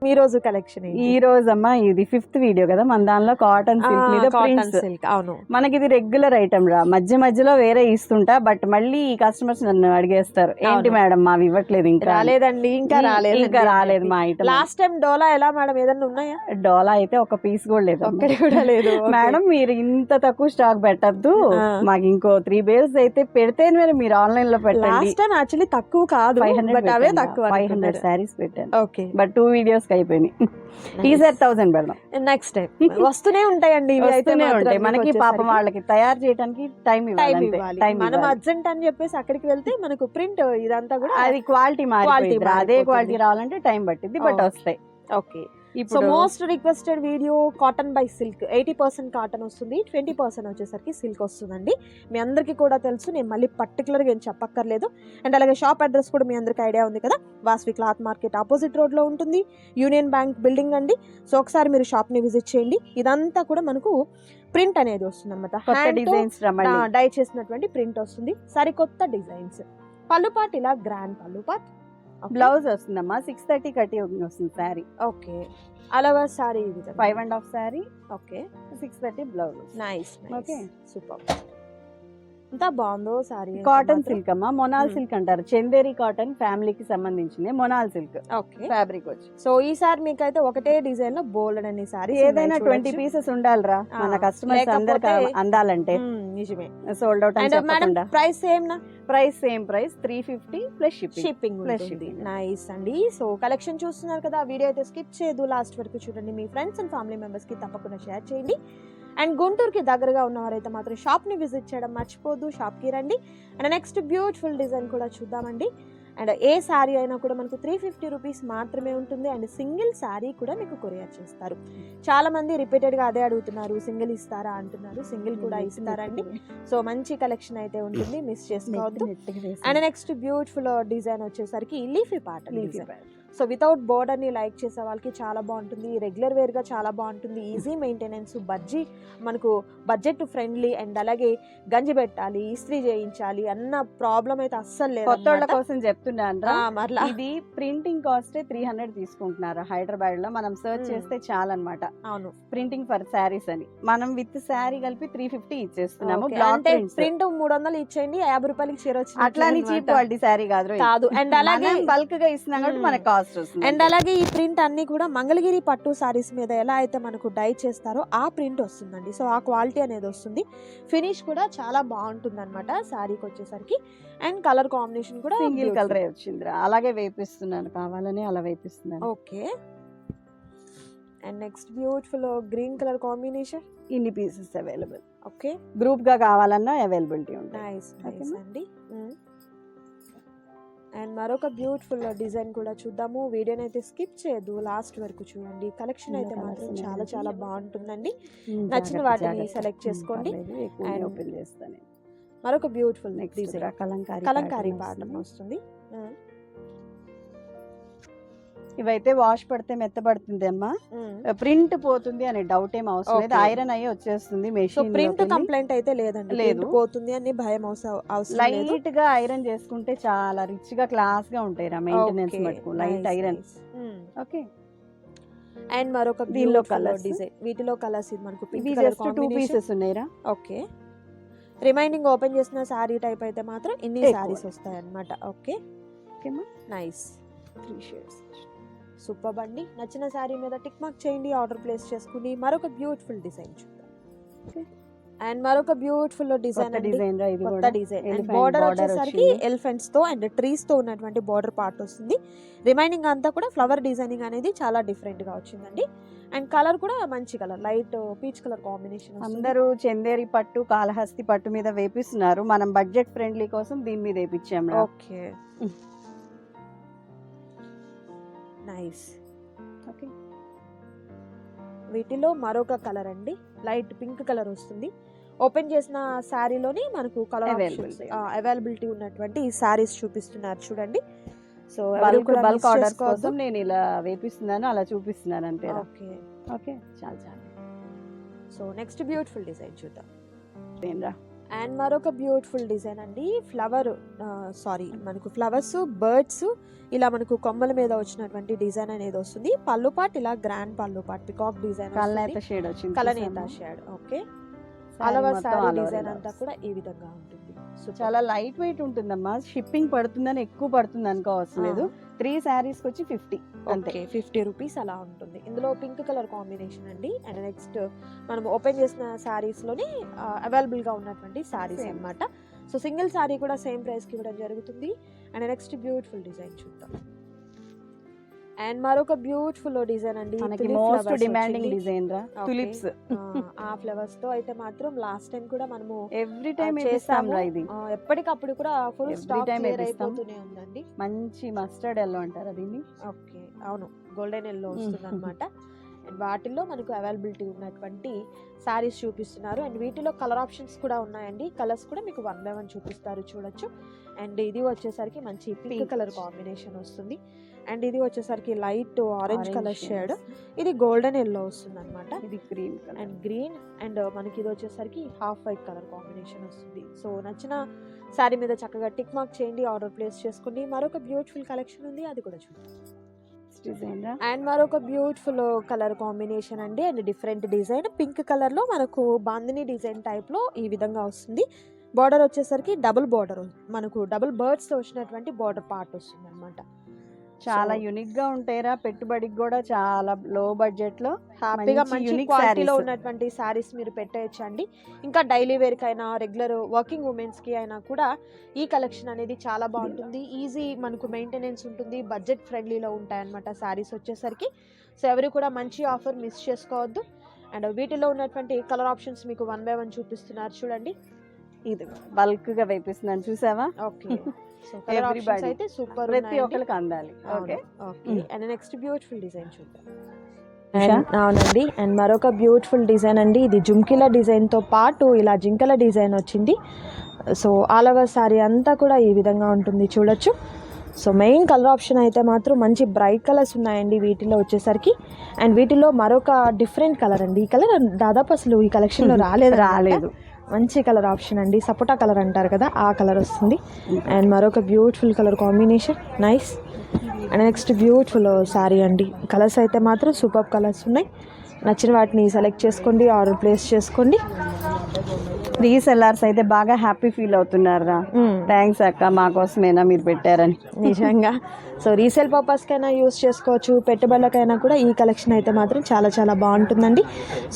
ఈ రోజు కలెక్షన్ ఈ రోజు అమ్మా ఇది 5th వీడియో కదా మన దానిలో కాటన్ సిల్క్ మీద ప్రింట్స్. సిల్క్ అవును, మనకి ఇది రెగ్యులర్ ఐటమ్ రా, మధ్య మధ్యలో వేరే ఇస్తుంటా, బట్ మళ్ళీ ఈ కస్టమర్స్ నన్ను అడిగేస్తారు ఏంటి మేడం మావి ఇవ్వట్లేదు, ఇంకా రాలేదండి, ఇంకా రాలేదు మా ఐటమ్. లాస్ట్ టైం డోలా ఎలా మేడం, ఏదన్నా ఉన్నాయా? డోలా అయితే ఒక పీస్ కూడా లేదు, ఒక్కటి కూడా లేదు. మేడం మీరు ఇంత తక్కువ స్టాక్ పెట్టద్దు, మాకు ఇంకో 3 బేల్స్ అయితే పెడితే మీరు ఆన్లైన్ లో పెట్టండి. లాస్ట్ టైం యాక్చువల్లీ తక్కువ కాదు, 500 అవే తక్కువ, 500 సారీస్ పెట్టాను. ఓకే, బట్ 2 వీడియోస్ అయిపోయినాయి. ఈసారి 1000 పెడదాం. నెక్స్ట్ టైం వస్తూనే ఉంటాయండి, వస్తూనే ఉంటాయి. మనకి పాపం వాళ్ళకి తయారు చేయడానికి టైం ఇవ్వాలి. మనం అర్జెంట్ అని చెప్పేసి అక్కడికి వెళ్తే మనకు ప్రింట్ ఇదంతా కూడా అది క్వాలిటీ మారిపోయింది. అదే క్వాలిటీ రావాలంటే టైం పట్టింది, బట్ వస్తాయి. Okay, so most requested video cotton by silk. 80% cotton వస్తుంది, 20% వచ్చేసరికి సిల్క్ వస్తుందండి. మీ అందరికీ కూడా తెలుసు, నేను మళ్ళీ పర్టికులర్గా ఏం చెప్పక్కర్లేదు. అండ్ అలాగే షాప్ అడ్రస్ కూడా మీ అందరికీ ఐడియా ఉంది కదా, వాస్వి క్లాత్ మార్కెట్ ఆపోజిట్ రోడ్లో ఉంటుంది, యూనియన్ బ్యాంక్ బిల్డింగ్ అండి. సో ఒకసారి మీరు షాప్ని విజిట్ చేయండి. ఇదంతా కూడా మనకు ప్రింట్ అనేది వస్తుంది అనమాట, డై చేసినటువంటి ప్రింట్ వస్తుంది, సరికొత్త డిజైన్స్. పళ్ళు పాట్ ఇలా గ్రాండ్ పళ్ళు పాట్. బ్లౌజ్ వస్తుందమ్మా 630 కట్టి వస్తుంది సారీ. ఓకే, అలవా sari 5.5 sari. Okay, 630 blouse. Nice. Okay, super. ఎంత బాగుందో సారీ. కాటన్ సిల్క్ అమ్మా, మొనాల్ సిల్క్ అంటారు. చందేరి కాటన్ ఫ్యామిలీకి సంబంధించింది మొనాల్ సిల్క్. ఓకే, ఫ్యాబ్రిక్ వచ్చి. సో ఈసారి మీకైతే ఒకటే డిజైన్ లో బోల్డ్ అనే సారీ, ఏదైనా 20 పీసెస్ ఉండాలిరా మన కస్టమర్స్ అందరికి అందాలంటే. నిజమే, సోల్డ్ అవుట్ అని చెప్పకుండా. ప్రైస్ సేమ్ నా? Price same price, 350 plus shipping. Nice అండి. సో కలెక్షన్ చూస్తున్నారు కదా, వీడియో అయితే స్కిప్ చేయదు, లాస్ట్ వరకు చూడండి. మీ ఫ్రెండ్స్ అండ్ ఫ్యామిలీ మెంబర్స్ కి తప్పకుండా షేర్ చేయండి. అండ్ గుంటూరుకి దగ్గరగా ఉన్నవారైతే మాత్రం షాప్ని విజిట్ చేయడం మర్చిపోద్దు, షాప్కి రండి. అండ్ నెక్స్ట్ బ్యూటిఫుల్ డిజైన్ కూడా చూద్దామండి. అండ్ ఏ శారీ అయినా కూడా మనకు 350 రూపీస్ మాత్రమే ఉంటుంది. అండ్ సింగిల్ శారీ కూడా మీకు కొరియర్ చేస్తారు. చాలా మంది రిపీటెడ్గా అదే అడుగుతున్నారు, సింగిల్ ఇస్తారా అంటున్నారు. సింగిల్ కూడా ఇస్తారండి. సో మంచి కలెక్షన్ అయితే ఉంటుంది, మిస్ చేసుకోవద్దు. అండ్ నెక్స్ట్ బ్యూటిఫుల్ డిజైన్ వచ్చేసరికి leafy pattern design. So without బోర్డర్ని లైక్ చేసే వాళ్ళకి చాలా బాగుంటుంది, రెగ్యులర్ వేర్గా చాలా బాగుంటుంది, ఈజీ మెయింటెనెన్స్, మనకు బడ్జెట్ ఫ్రెండ్లీ. అండ్ అలాగే గంజి పెట్టాలి, ఇస్త్రీ చేయించాలి అన్న ప్రాబ్లం అయితే అస్సలు లేదు. కొత్త వాళ్ళ కోసం చెప్తున్నాను, ఇది ప్రింటింగ్ కాస్ట్ 300 తీసుకుంటున్నారు హైదరాబాద్ లో. మనం సర్చ్ చేస్తే చాలా అనమాట. అవును, ప్రింటింగ్ ఫర్ శారీస్ అని మనం విత్ శారీ కలిపి 350 ఇచ్చేస్తున్నాము. ప్రింట్ 300 ఇచ్చేయండి, 50 రూపాయలకి చీర వచ్చింది. అట్లా అని చీప్ క్వాలిటీ శారీ కాదు. అండ్ అలాగే బల్క్ గా ఇస్తున్నాం కాబట్టి మనకు కాస్ట్. అండ్ అలాగే ఈ ప్రింట్ అన్ని కూడా మంగళగిరి పట్టు సారీస్ మీద ఎలా అయితే మనకు డై చేస్తారో ఆ ప్రింట్ వస్తుందండి. సో ఆ క్వాలిటీ అనేది వస్తుంది. ఫినిష్ కూడా చాలా బాగుంటుంది అనమాట శారీకి వచ్చేసరికి. అండ్ కలర్ కాంబినేషన్ కూడా సింగిల్ కలర్ వచ్చింది, అలాగే వేపిస్తున్నాను, కావాలని అలా వేపిస్తున్నాను. Okay, and next beautiful green colour combination. ఇన్ని పీసెస్ అవైలబుల్. ఓకే, గ్రూప్ గా కావాలన్నా అవైలబిలిటీ ఉంది. నైస్ అండి. అండ్ మరొక బ్యూటిఫుల్ డిజైన్ కూడా చూద్దాము. వీడియోని అయితే స్కిప్ చేయొద్దు, లాస్ట్ వరకు చూడండి. కలెక్షన్ అయితే మాత్రం చాలా చాలా బాగుంటుందండి. నచ్చిన వాటిని సెలెక్ట్ చేసుకోండి. మరొక బ్యూటిఫుల్ డిజైన్ కలంకారీ ప్యాటర్న్ వస్తుంది. ఇవైతే వాష్ పడితే మెత్తబడుతుంది అమ్మా, ప్రింట్ పోతుంది అనే డౌట్ ఏం అవసరం లేదు. ఐరన్ అయ్యి వచ్చేస్తుంది మెషిన్. ప్రింట్ కంప్లైంట్ అయితే లేదండి, లేదు పోతుంది అని భయం అవసరం. లైట్ గా ఐరన్ చేసుకుంటే చాలా రిచ్ గా క్లాస్ గా ఉంటాయి రా మెయింటెనెన్స్ మటుకు. Light iron. ఓకే, అండ్ మరొక దీనిలో కలర్ డిజైన్, వీటిలో కలర్స్ మనకు జస్ట్ 2 పీసెస్ ఉన్నాయిరా. ఓకే, రిమైనింగ్ ఓపెన్ చేసిన సారీ టైప్ అయితే మాత్రం ఇన్ని సారీస్ వస్తాయి అన్నమాట. Okay, nice. 3 షేడ్స్. సూపర్ అండి. నచ్చిన శారీ మీద టిక్ మార్క్ చేయండి, ఆర్డర్ ప్లేస్ చేసుకుని. మరొక బ్యూటిఫుల్ డిజైన్ చూద్దాం. అండ్ మరొక బ్యూటిఫుల్ డిజైన్, కొత్త డిజైన్. అండ్ బోర్డర్ వచ్చేసరికి ఎలిఫెంట్స్ తో అండ్ ట్రీస్ తో ఉన్నటువంటి బోర్డర్ పార్ట్ వస్తుంది. రిమైనింగ్ అంతా కూడా ఫ్లవర్ డిజైనింగ్ అనేది చాలా డిఫరెంట్ గా వచ్చిందండి. అండ్ కలర్ కూడా మంచి colour, light peach colour combination. అందరూ చందేరి పట్టు, కాళహస్తి పట్టు మీద వేపిస్తున్నారు, మనం బడ్జెట్ ఫ్రెండ్లీ కోసం దీని మీద వేపించాము. Okay, nice. ఓకే, వీటిలో మరొక కలర్ అండి, లైట్ పింక్ కలర్ వస్తుంది. ఓపెన్ చేసిన శారీలోని మనకు కలర్ అవైలబిలిటీ ఉన్నటువంటి ఈ శారీస్ చూపిస్తున్నారు చూడండి. సో బల్క్ ఆర్డర్స్ కోసం నేను ఇలా వేపిస్తున్నాను, అలా చూపిస్తున్నాను అంతే. ఓకే, ఓకే, చాలా. సో నెక్స్ట్ బ్యూటిఫుల్ డిజైన్ చూద్దాం. అండ్ మరొక బ్యూటిఫుల్ డిజైన్ అండి, మనకు ఫ్లవర్స్, బర్డ్స్ ఇలా మనకు కొమ్మల మీద వచ్చినటువంటి డిజైన్ అనేది వస్తుంది. పళ్ళు పాట్ ఇలా గ్రాండ్ పళ్ళు పాట్ పికాక్ డిజైన్, కలనేత షేడ్ వచ్చింది, కలనేత shade. Okay, all over sari design అంతా కూడా ఈ విధంగా ఉంటుంది. చాలా లైట్ వెయిట్ ఉంటుందమ్మా. షిప్పింగ్ పడుతుందని ఎక్కువ పడుతుంది అనుకోవాల్సిన లేదు. 3 sarees కి వచ్చి 50 అంతే, 50 రూపీస్ అలా ఉంటుంది. ఇందులో పింక్ కలర్ కాంబినేషన్ అండి. అండ్ నెక్స్ట్ మనం ఓపెన్ చేసిన సారీస్ లోనే అవైలబుల్ గా ఉన్నటువంటి సారీస్ అన్నమాట. సో సింగిల్ సారీ కూడా సేమ్ ప్రైస్ కి ఇవ్వడం జరుగుతుంది. అండ్ నెక్స్ట్ బ్యూటిఫుల్ డిజైన్ చూద్దాం. అండ్ మరొక బ్యూటిఫుల్ డిజైన్ అండి, మనకి మోస్ట్ డిమాండింగ్ డిజైన్ రా, తులిప్స్. ఆ ఫ్లవర్స్ తో అయితే మాత్రం లాస్ట్ టైం కూడా మనము ఎవ్రీ టైం చేస్తాం రా. ఇది ఎప్పటికప్పుడు కూడా ఫుల్ స్టాక్ క్లియర్ అయిపోతూనే ఉందండి. మంచి మస్టర్డ్ ఎల్లో అంటారు దీన్ని. ఓకే, అవును, గోల్డెన్ ఎల్లో వస్తుంది అనమాట. అండ్ వాటిల్లో మనకు అవైలబిలిటీ ఉన్నటువంటి శారీస్ చూపిస్తున్నారు. అండ్ వీటిలో కలర్ ఆప్షన్స్ కూడా ఉన్నాయండి. కలర్స్ కూడా మీకు 1 by 1 చూపిస్తారు, చూడొచ్చు. అండ్ ఇది వచ్చేసరికి మంచి పింక్ కలర్ కాంబినేషన్ వస్తుంది. అండ్ ఇది వచ్చేసరికి లైట్ ఆరెంజ్ కలర్ షేడ్, ఇది గోల్డెన్ ఎల్లో వస్తుంది అనమాట. ఇది గ్రీన్ అండ్ గ్రీన్, అండ్ మనకి ఇది వచ్చేసరికి హాఫ్ వైట్ కలర్ కాంబినేషన్ వస్తుంది. సో నచ్చిన శారీ మీద చక్కగా టిక్ మార్క్ చేయండి, ఆర్డర్ ప్లేస్ చేసుకోండి. మరొక బ్యూటిఫుల్ కలెక్షన్ ఉంది, అది కూడా చూద్దాం. అండ్ మరొక బ్యూటిఫుల్ కలర్ కాంబినేషన్ అండి. And different design, pink colour లో మనకు బాందిని డిజైన్ టైప్ లో ఈ విధంగా వస్తుంది. బార్డర్ వచ్చేసరికి డబుల్ బార్డర్, మనకు డబుల్ బర్డ్స్ వచ్చినటువంటి బార్డర్ పార్ట్ వస్తుంది అనమాట. చాలా యూనిక్ గా ఉంటాయిరా, పెట్టుబడికి కూడా చాలా లో బడ్జెట్ లో హ్యాపీగా మంచి క్వాలిటీలో ఉన్నటువంటి సారీస్ మీరు పెట్టేయచ్చండి. ఇంకా డైలీ వేర్ కైనా రెగ్యులర్ వర్కింగ్ ఉమెన్స్ కి అయినా కూడా ఈ కలెక్షన్ అనేది చాలా బాగుంటుంది. ఈజీ మనకు మెయింటెనెన్స్ ఉంటుంది, బడ్జెట్ ఫ్రెండ్లీలో ఉంటాయన్నమాట సారీస్ వచ్చేసరికి. సో ఎవరు కూడా మంచి ఆఫర్ మిస్ చేసుకోవద్దు. అండ్ వీటిలో ఉన్నటువంటి కలర్ ఆప్షన్స్ మీకు 1 by 1 చూపిస్తున్నారు, చూడండి. ఇది బల్క్ గా వేపిస్తున్నాను, చూసావా? ఓకే, సో కలర్ ఆప్షన్స్ అయితే సూపర్, ప్రతి ఒక్కరికి అందాలి. Okay okay. And next beautiful design చూద్దాం. అవునండి, అండ్ మరొక బ్యూటిఫుల్ డిజైన్ అండి. ఇది జుంకిల డిజైన్ తో పాటు ఇలా జింకల డిజైన్ వచ్చింది. సో ఆల్ ఓవర్ సారీ అంతా కూడా ఈ విధంగా ఉంటుంది, చూడొచ్చు. సో మెయిన్ కలర్ ఆప్షన్ అయితే మాత్రం మంచి బ్రైట్ కలర్స్ ఉన్నాయండి వీటిలో వచ్చేసరికి. అండ్ వీటిలో మరొక డిఫరెంట్ కలర్ అండి. ఈ కలర్ దాదాపు అసలు ఈ కలెక్షన్లో రాలేదు. మంచి కలర్ ఆప్షన్ అండి, సపోటా కలర్ అంటారు కదా, ఆ కలర్ వస్తుంది. అండ్ మరొక beautiful colour combination, nice. And next beautiful sari అండి. కలర్స్ అయితే మాత్రం సూపర్ కలర్స్ ఉన్నాయి. నచ్చిన వాటిని సెలెక్ట్ చేసుకోండి, ఆర్డర్ ప్లేస్ చేసుకోండి. రీసెల్లర్స్ అయితే బాగా హ్యాపీ ఫీల్ అవుతున్నారా, థ్యాంక్స్ అక్క మా కోసమేనా మీరు పెట్టారని. నిజంగా. సో రీసేల్ పర్పస్కైనా యూస్ చేసుకోవచ్చు, పెట్టుబడులకైనా కూడా ఈ కలెక్షన్ అయితే మాత్రం చాలా చాలా బాగుంటుందండి.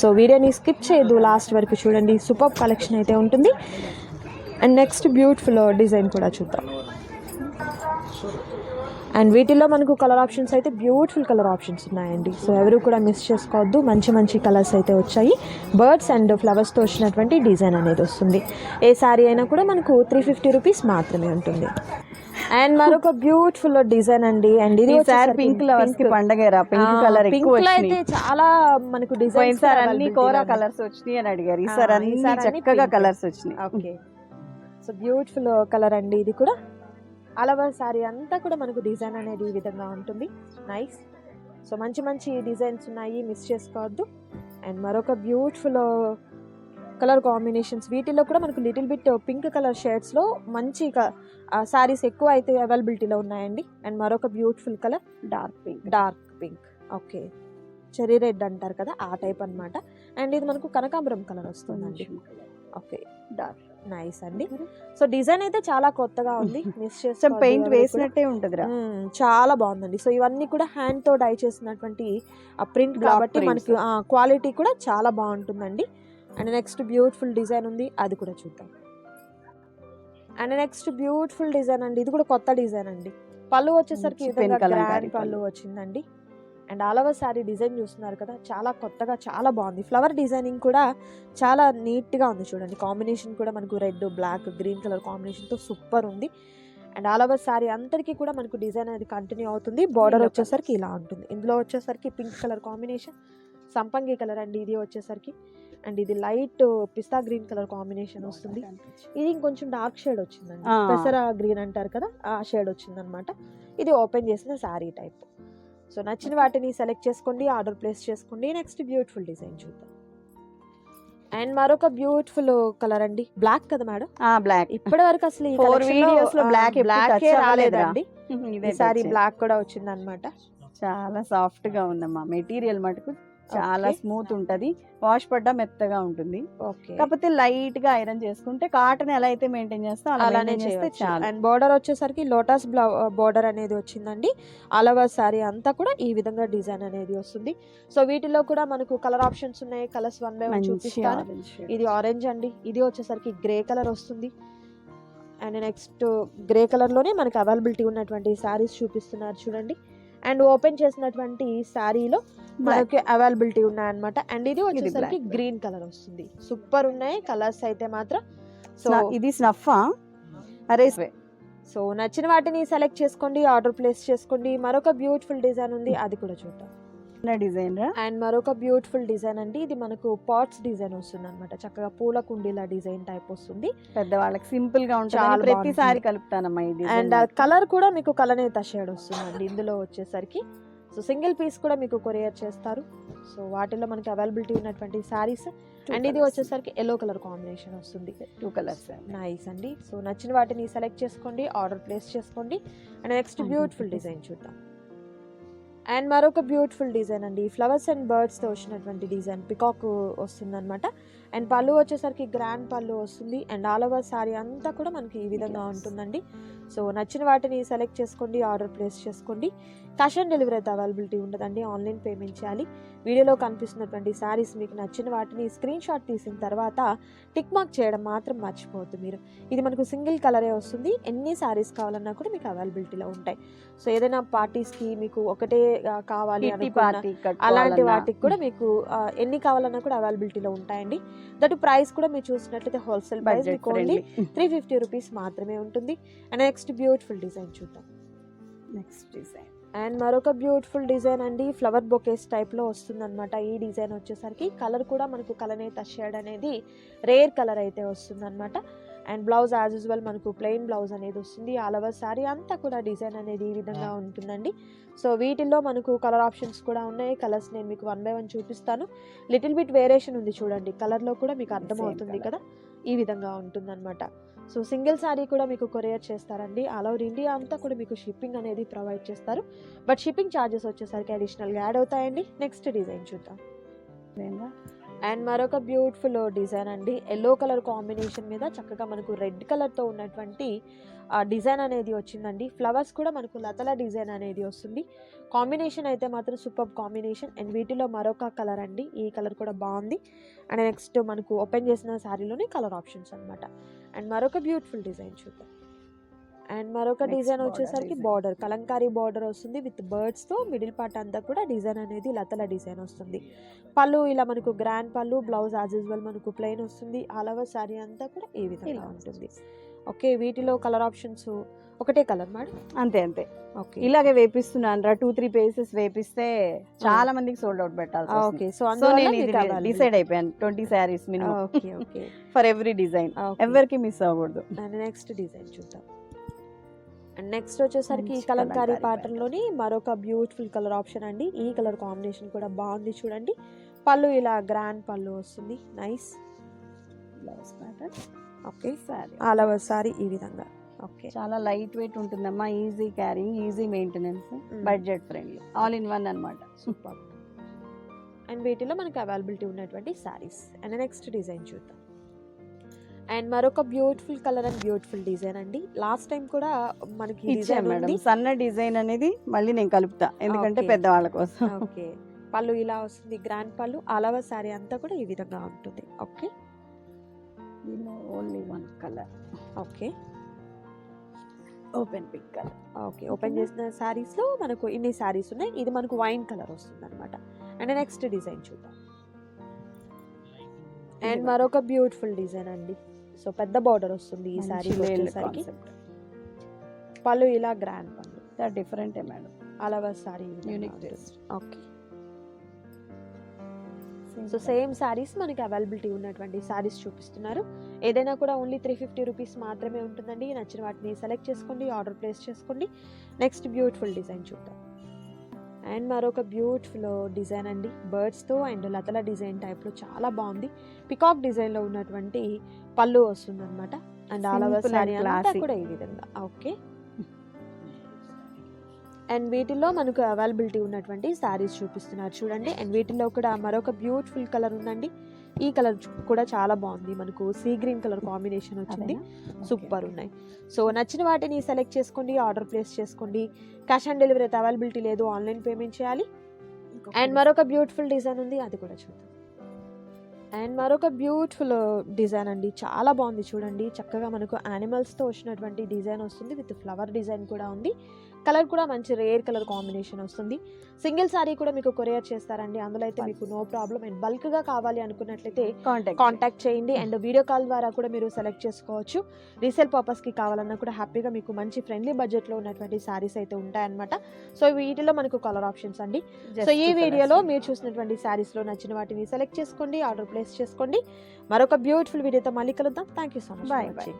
సో వీడియోని స్కిప్ చేయొద్దు, లాస్ట్ వరకు చూడండి, సూపర్ కలెక్షన్ అయితే ఉంటుంది. అండ్ నెక్స్ట్ బ్యూటిఫుల్ డిజైన్ కూడా చూద్దాం. అండ్ వీటిల్లో మనకు కలర్ ఆప్షన్స్ అయితే బ్యూటిఫుల్ కలర్ ఆప్షన్స్ ఉన్నాయండి. సో ఎవరు కూడా మిస్ చేసుకోవద్దు, మంచి మంచి కలర్స్ అయితే వచ్చాయి. బర్డ్స్ అండ్ ఫ్లవర్స్తో వచ్చినటువంటి డిజైన్ అనేది వస్తుంది. ఏ శారీ అయినా కూడా మనకు 350 రూపీస్ మాత్రమే ఉంటుంది. అండ్ మరొక బ్యూటిఫుల్ డిజైన్ అండి. అండ్ ఇది పింక్ ఫ్లవర్స్ కి పండగరా, పింక్ కలర్ పింక్ లో అయితే చాలా మనకు డిజైన్స్ అన్ని కోరా కలర్స్ వచ్చినాయి అని అడిగారు. ఈసారి అన్ని చక్కగా కలర్స్ వచ్చినాయి. ఓకే, సో బ్యూటిఫుల్ కలర్ అండి. ఇది కూడా ఆల్ ఓవర్ సారీ అంతా కూడా మనకు డిజైన్ అనేది ఈ విధంగా ఉంటుంది, నైస్. సో మంచి మంచి డిజైన్స్ ఉన్నాయి, మిస్ చేసుకోవద్దు. అండ్ మరొక బ్యూటిఫుల్ కలర్ కాంబినేషన్స్, వీటిలో కూడా మనకు లిటిల్ బిట్ పింక్ కలర్ షేడ్స్లో మంచి సారీస్ ఎక్కువ అయితే అవైలబిలిటీలో ఉన్నాయండి. అండ్ మరొక beautiful colour dark pink, okay, cherry red అంటారు కదా, ఆ టైప్ అనమాట. అండ్ ఇది మనకు కనకాంబరం కలర్ వస్తుందండి. ఓకే, డార్క్, నైస్ అండి. సో డిజైన్ అయితే చాలా కొత్తగా ఉంది, మిస్ చేస్తే పెయింట్ వేసినట్టే ఉంటుంది, చాలా బాగుందండి. సో ఇవన్నీ కూడా హ్యాండ్ తో డై చేసినటువంటి ప్రింట్ కాబట్టి మనకి క్వాలిటీ కూడా చాలా బాగుంటుందండి. అండ్ నెక్స్ట్ బ్యూటిఫుల్ డిజైన్ ఉంది, అది కూడా చూద్దాం. అండ్ నెక్స్ట్ బ్యూటిఫుల్ డిజైన్ అండి, ఇది కూడా కొత్త డిజైన్ అండి. పళ్ళు వచ్చేసరికి గ్రాండ్ పళ్ళు వచ్చిందండి. And all over sari design చూస్తున్నారు కదా, చాలా కొత్తగా చాలా బాగుంది. ఫ్లవర్ డిజైనింగ్ కూడా చాలా నీట్గా ఉంది, చూడండి. కాంబినేషన్ కూడా మనకు రెడ్, బ్లాక్, గ్రీన్ కలర్ కాంబినేషన్తో సూపర్ ఉంది. అండ్ ఆల్ ఓవర్ సారీ అంతటికీ కూడా మనకు డిజైన్ అనేది కంటిన్యూ అవుతుంది. బార్డర్ వచ్చేసరికి ఇలా ఉంటుంది. ఇందులో వచ్చేసరికి పింక్ కలర్ కాంబినేషన్, సంపంగి కలర్ అండి ఇది వచ్చేసరికి. అండ్ ఇది లైట్ పిస్తా గ్రీన్ కలర్ కాంబినేషన్ వస్తుంది. ఇది ఇంకొంచెం డార్క్ షేడ్ వచ్చిందండి, పెసర గ్రీన్ అంటారు కదా, ఆ షేడ్ వచ్చిందనమాట. ఇది ఓపెన్ చేసిన శారీ టైప్. సో నచ్చిన వాటిని సెలెక్ట్ చేసుకోండి, ఆర్డర్ ప్లేస్ చేసుకోండి. నెక్స్ట్ బ్యూటిఫుల్ డిజైన్ చూద్దాం. అండ్ మరొక బ్యూటిఫుల్ కలర్ అండి, బ్లాక్ కదా మేడం? బ్లాక్. ఇప్పటి వరకు అసలు ఈ 4 collection లో, వీడియోస్ లో బ్లాక్ బ్లాక్ రాలేదండి. ఇదే ఈసారి బ్లాక్ కూడా వచ్చింది అనమాట. చాలా సాఫ్ట్ గా ఉందమ్మా. మెటీరియల్ మటుకు చాలా Okay. స్మూత్ ఉంటది, వాష్ పడ్డా మెత్తగా ఉంటుంది. ఓకే, కాకపోతే లైట్ గా ఐరన్ చేసుకుంటే కాటన్ ఎలా అయితే మెయింటైన్ చేస్తా అలా అలానే maintain చేస్తే చేయొచ్చు. చాలు. అండ్ బోర్డర్ వచ్చేసరికి లోటస్ బోర్డర్ అనేది వచ్చిందండి. ఆల్ ఓవర్ సారీ అంతా కూడా ఈ విధంగా డిజైన్ అనేది వస్తుంది. సో వీటిలో కూడా మనకు కలర్ ఆప్షన్స్ ఉన్నాయి. కలర్స్ 1 by 1 మంచి చూపిస్తాను. Orange shade. ఇది ఆరెంజ్ అండి, ఇది వచ్చేసరికి గ్రే కలర్ వస్తుంది. అండ్ నెక్స్ట్ గ్రే కలర్ లోనే మనకి అవైలబిలిటీ ఉన్నటువంటి శారీస్ చూపిస్తున్నారు చూడండి. అండ్ ఓపెన్ చేసినటువంటి శారీలో మనకి అవైలబిలిటీ ఉన్నాయన్నమాట. అండ్ ఇది వచ్చేసరికి black. గ్రీన్ కలర్ వస్తుంది. సూపర్ ఉన్నాయి కలర్స్ అయితే మాత్రం. సో ఇది స్నఫా అరే సో నచ్చిన వాటిని సెలెక్ట్ చేసుకోండి, ఆర్డర్ ప్లేస్ చేసుకోండి. మరొక బ్యూటిఫుల్ డిజైన్ ఉంది, అది కూడా చూద్దాం. డిజైన్ అండ్ మరొక బ్యూటిఫుల్ డిజైన్ అండి, ఇది మనకు పాట్స్ డిజైన్ వస్తుంది అనమాట. చక్కగా పూల కుండీల డిజైన్ టైప్ వస్తుంది. పెద్దవాళ్ళకి సింపుల్ గా చాలా ఉంటుంది. ప్రతిసారి కలుపుతానమ్మా ఇది. అండ్ కలర్ కూడా మీకు కలనేత షేడ్ వస్తుందండి ఇందులో వచ్చేసరికి. సో సింగిల్ పీస్ కూడా మీకు కొరియర్ చేస్తారు. సో వాటిలో మనకి అవైలబిలిటీ ఉన్నటువంటి శారీస్. అండ్ ఇది వచ్చేసరికి ఎల్లో కలర్ కాంబినేషన్ వస్తుంది. 2 కలర్స్. నైస్ అండి. సో నచ్చిన వాటిని సెలెక్ట్ చేసుకోండి, ఆర్డర్ ప్లేస్ చేసుకోండి. అండ్ నెక్స్ట్ బ్యూటిఫుల్ డిజైన్ చూద్దాం. అండ్ మరొక బ్యూటిఫుల్ డిజైన్ అండి, ఫ్లవర్స్ అండ్ బర్డ్స్తో వచ్చినటువంటి డిజైన్, పికాక్ వస్తుంది అనమాట. అండ్ పళ్ళు వచ్చేసరికి గ్రాండ్ పళ్ళు వస్తుంది. అండ్ ఆల్ ఓవర్ సారీ అంతా కూడా మనకి ఈ విధంగా ఉంటుందండి. సో నచ్చిన వాటిని సెలెక్ట్ చేసుకోండి, ఆర్డర్ ప్లేస్ చేసుకోండి. క్యాష్ ఆన్ డెలివరీ అయితే అవైలబిలిటీ ఉండదండి, ఆన్లైన్ పేమెంట్ చేయాలి. వీడియోలో కనిపిస్తున్నటువంటి శారీస్ మీకు నచ్చిన వాటిని స్క్రీన్ షాట్ తీసిన తర్వాత టిక్ మార్క్ చేయడం మాత్రం మర్చిపోవద్దు మీరు. ఇది మనకు సింగిల్ కలరే వస్తుంది. ఎన్ని శారీస్ కావాలన్నా కూడా మీకు అవైలబిలిటీలో ఉంటాయి. సో ఏదైనా పార్టీస్కి మీకు ఒకటే కావాలి అనుకున్నా అలాంటి వాటికి కూడా మీకు ఎన్ని కావాలన్నా కూడా అవైలబిలిటీలో ఉంటాయండి. దట్ ప్రైస్ కూడా మీరు చూసినట్లయితే హోల్సేల్ ప్రైస్ మీకు ఓన్లీ 350 రూపీస్ మాత్రమే ఉంటుంది. అండ్ నెక్స్ట్ బ్యూటిఫుల్ డిజైన్ చూద్దాం. నెక్స్ట్ డిజైన్ అండ్ మరొక బ్యూటిఫుల్ డిజైన్ అండి, ఫ్లవర్ బొకేస్ టైప్లో వస్తుంది అనమాట. ఈ డిజైన్ వచ్చేసరికి కలర్ కూడా మనకు కలనేత షేడ్ అనేది రేర్ కలర్ అయితే వస్తుంది అనమాట. అండ్ బ్లౌజ్ యాజ్ యూజువల్ మనకు ప్లెయిన్ బ్లౌజ్ అనేది వస్తుంది. ఆల్ ఓవర్ సారీ అంతా కూడా డిజైన్ అనేది ఈ విధంగా ఉంటుందండి. సో వీటిల్లో మనకు కలర్ ఆప్షన్స్ కూడా ఉన్నాయి. కలర్స్ నేను మీకు 1 by 1 చూపిస్తాను. లిటిల్ బిట్ వేరియేషన్ ఉంది చూడండి, కలర్లో కూడా మీకు అర్థమవుతుంది కదా, ఈ విధంగా ఉంటుందన్నమాట. సో సింగిల్ శారీ కూడా మీకు కొరియర్ చేస్తారండి. ఆల్ ఓవర్ ఇండియా అంతా కూడా మీకు షిప్పింగ్ అనేది ప్రొవైడ్ చేస్తారు. బట్ షిప్పింగ్ ఛార్జెస్ వచ్చేసరికి అడిషనల్గా యాడ్ అవుతాయండి. నెక్స్ట్ డిజైన్ చూద్దాం. అండ్ మరొక బ్యూటిఫుల్ డిజైన్ అండి, ఎల్లో కలర్ కాంబినేషన్ మీద చక్కగా మనకు రెడ్ కలర్తో ఉన్నటువంటి డిజైన్ అనేది వచ్చిందండి. ఫ్లవర్స్ కూడా మనకు లతల డిజైన్ అనేది వస్తుంది. కాంబినేషన్ అయితే మాత్రం సూపర్ కాంబినేషన్. అండ్ వీటిలో మరొక కలర్ అండి, ఈ కలర్ కూడా బాగుంది. అండ్ నెక్స్ట్ మనకు ఓపెన్ చేసిన శారీలోనే కలర్ ఆప్షన్స్ అనమాట. అండ్ మరొక బ్యూటిఫుల్ డిజైన్ చూద్దాం. అండ్ మరొక డిజైన్ వచ్చేసరికి బార్డర్ కలంకారీ బార్డర్ వస్తుంది విత్ బర్డ్స్తో. మిడిల్ పార్ట్ అంతా కూడా డిజైన్ అనేది లతల డిజైన్ వస్తుంది. పళ్ళు ఇలా మనకు గ్రాండ్ పళ్ళు, బ్లౌజ్ యాజ్ యూజువల్ మనకు ప్లెయిన్ వస్తుంది. ఆల్ ఓవర్ సారీ అంతా కూడా ఈ విధంగా ఉంటుంది. ఓకే, వీటిలో కలర్ ఆప్షన్స్ ఒకటే కలర్ మేడం? అంతే అంతే. ఓకే, ఇలాగే వేపిస్తున్నాను రా, 2-3 పీసెస్ వేపిస్తే చాలా మందికి సోల్డ్ అవుట్ పెట్టాలి. ఓకే, సో నేను డిసైడ్ అయిపోయాను 20 saris minimum okay okay for every design, ఎవరికి మిస్ అవ్వకూడదు. అండ్ నెక్స్ట్ డిజైన్ చూద్దాం. అండ్ నెక్స్ట్ వచ్చేసరికి ఈ కలంకారీ ప్యాటర్న్లోని మరొక బ్యూటిఫుల్ కలర్ ఆప్షన్ అండి. ఈ కలర్ కాంబినేషన్ కూడా బాగుంది చూడండి. పళ్ళు ఇలా గ్రాండ్ పళ్ళు వస్తుంది, nice. Blouse pattern okay, all over sorry ఈ విధంగా. ఓకే, చాలా లైట్ వెయిట్ ఉంటుందమ్మా, easy carrying, easy maintenance, budget friendly, all in one అన్నమాట. సూపర్. అండ్ వీటిలో మనకి అవైలబిలిటీ ఉన్నటువంటి సారీస్. అండ్ నెక్స్ట్ డిజైన్ చూద్దాం. అండ్ మరొక beautiful colour and beautiful design అండి. లాస్ట్ టైం కూడా మనకి ఇచ్చాను మేడం సన్న డిజైన్ అనేది, మళ్ళీ నేను కలుపుతా ఎందుకంటే పెద్దవాళ్ళ కోసం. ఓకే, పళ్ళు ఇలా వస్తుంది గ్రాండ్ పళ్ళు. ఆల్ ఓవర్ సారీ అంతా కూడా ఈ విధంగా ఉంటుంది. Okay, only 1 colour. Okay, open pick colour. Okay, open చేసిన సారీస్ లో మనకు ఇన్ని సారీస్ ఉన్నాయి. ఇది మనకు వైన్ కలర్ వస్తుంది అనమాట. అండ్ నెక్స్ట్ డిజైన్ చూద్దాం. అండ్ మరొక బ్యూటిఫుల్ డిజైన్ అండి. సో పెద్ద బార్డర్ వస్తుంది ఈ సారీ వచ్చేసరికి. పళ్ళు ఇలా గ్రాండ్ పళ్ళు, different madam. All over sorry unique taste. Okay, so same saris మనకి అవైలబిలిటీ ఉన్నటువంటి సారీస్ చూపిస్తున్నారు. ఏదైనా కూడా ఓన్లీ 350 రూపీస్ మాత్రమే ఉంటుందండి. నచ్చిన వాటిని సెలెక్ట్ చేసుకోండి, ఆర్డర్ ప్లేస్ చేసుకోండి. నెక్స్ట్ బ్యూటిఫుల్ డిజైన్ చూద్దాం. అండ్ మరొక బ్యూటిఫుల్ డిజైన్ అండి, బర్డ్స్తో అండ్ లతల డిజైన్ టైప్లో చాలా బాగుంది. పికాక్ డిజైన్లో ఉన్నటువంటి పళ్ళు వస్తుంది అనమాట. And all over Simple sari and అంతా classy. కూడా ఈ విధంగా. ఓకే, అండ్ వీటిలో మనకు అవైలబిలిటీ ఉన్నటువంటి శారీస్ చూపిస్తున్నారు చూడండి. అండ్ వీటిలో కూడా మరొక బ్యూటిఫుల్ కలర్ ఉందండి. ఈ కలర్ కూడా చాలా బాగుంది, మనకు సీ గ్రీన్ కలర్ కాంబినేషన్ వచ్చింది. సూపర్ ఉన్నాయి. సో నచ్చిన వాటిని సెలెక్ట్ చేసుకోండి, ఆర్డర్ ప్లేస్ చేసుకోండి. క్యాష్ ఆన్ డెలివరీ అయితే అవైలబిలిటీ లేదు, ఆన్లైన్ పేమెంట్ చేయాలి. అండ్ మరొక బ్యూటిఫుల్ డిజైన్ ఉంది, అది కూడా చూద్దాం. అండ్ మరొక బ్యూటిఫుల్ డిజైన్ అండి, చాలా బాగుంది చూడండి. చక్కగా మనకు యానిమల్స్తో వచ్చినటువంటి డిజైన్ వస్తుంది, విత్ ఫ్లవర్ డిజైన్ కూడా ఉంది. కలర్ కూడా మంచి రేర్ కలర్ కాంబినేషన్ వస్తుంది. సింగిల్ సారీ కూడా మీకు కొరియర్ చేస్తారండి, అందులో అయితే మీకు నో ప్రాబ్లం. అండ్ బల్క్గా కావాలి అనుకున్నట్లయితే కాంటాక్ట్ చేయండి. అండ్ వీడియో కాల్ ద్వారా కూడా మీరు సెలెక్ట్ చేసుకోవచ్చు. రీసేల్ పర్పస్కి కావాలన్నా కూడా హ్యాపీగా మీకు మంచి ఫ్రెండ్లీ బడ్జెట్లో ఉన్నటువంటి శారీస్ అయితే ఉంటాయన్నమాట. సో వీటిలో మనకు కలర్ ఆప్షన్స్ అండి. సో ఈ వీడియోలో మీరు చూసినటువంటి శారీస్లో నచ్చిన వాటిని సెలెక్ట్ చేసుకోండి, ఆర్డర్ ప్లేస్ చేసుకోండి. మరొక బ్యూటిఫుల్ వీడియోతో మళ్ళీ కలుద్దాం. Thank you so much. Bye bye.